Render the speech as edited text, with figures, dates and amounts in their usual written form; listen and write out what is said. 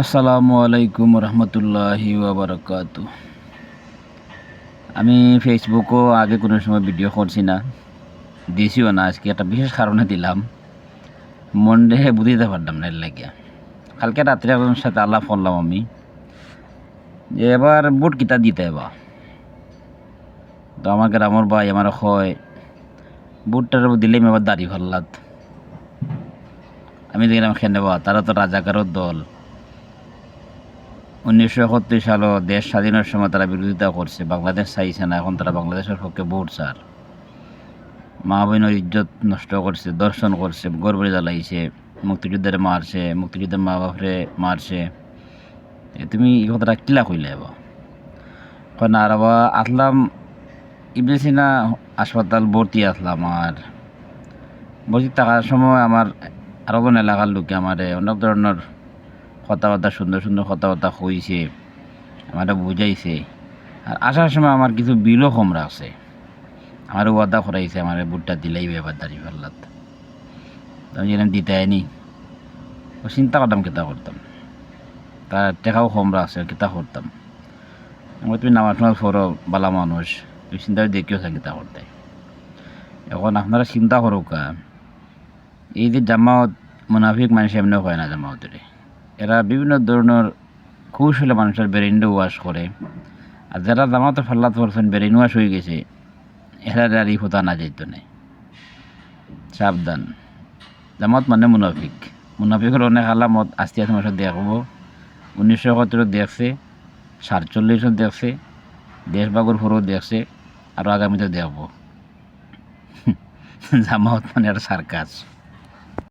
আসসালামু আলাইকুম রহমতুল্লাহি ওয়াবারাকাতু। আমি ফেসবুকও আগে কোনো সময় ভিডিও করছি না, দিছিও না। আজকে একটা বিশেষ কারণে দিলাম, মন রেখে বুঝিতে পারলাম না। এর লাগিয়া কালকে রাত্রে একজনের সাথে আলাপ করলাম আমি, যে এবার বুট কিতা দিতে এবার। তো আমার গ্রামের ভাই আমার কয় বুটটার দিলেই এবার দাড়ি ফাল্লাত। আমি দেখলাম খেনেবা, তারা তো রাজাকারের দল। 1971 সালে দেশ স্বাধীনের সময় তারা বিরোধিতা করছে, বাংলাদেশ চাইছে না, এখন তারা বাংলাদেশের পক্ষে ভোট চার। মা বোনের ইজ্জত নষ্ট করছে, দর্শন করছে, গর্বে জ্বালাইছে, মুক্তিযুদ্ধের মারছে, মুক্তিযুদ্ধের মা বাপরে মারছে। তুমি এই কথাটা কিলা কইলে এবার? না আর আসলাম ইবলিসিনা হাসপাতাল, ভর্তি আসলাম। আর ভর্তি থাকার সময় আমার আরো কোন এলাকার লোকে আমার অনেক ধরনের কথাবার্তা, সুন্দর সুন্দর কথাবার্তা কইছে, আমার বুঝাইছে। আর আসার সময় আমার কিছু বিলও কম রাখছে। আমার ওয়াদা করাইছে আমার বুটটা দিলেই ব্যাপার দাঁড়িয়ে ফেললাত। আমি যেন দিতে আইনি, ও চিন্তা করতাম কেতা করতাম, তার টেকাও কম রাখছে, কেতা করতাম। আমি তুমি নামাজ টামাজ পড়ো, বালা মানুষ, তুমি চিন্তা দেখিও কেতা করতে। এখন আপনারা চিন্তা করো কা, এই যে জামাত মুনাফিক মানুষ এমনি হয় না জামাতরে। এরা বিভিন্ন ধরনের কৌশলে মানুষের ব্রেন ওয়াশ করে। আর যারা জামাতে ফাল্লাত করছেন, ব্রেন ওয়াশ হয়ে গেছে, এরা আর এই হতা না যাইত না। সাবধান, জামাত মানে মুনাফিক। মুনাফিকের অনেক আলামত আস্তে আস্তে মানুষের দেখবো। 1971 দেখছে, 47 দেখছে, দেশবাগর ফোরও দেখছে, আরও আগামীতে দেখব। জামাত মানে একটা সার্কাস।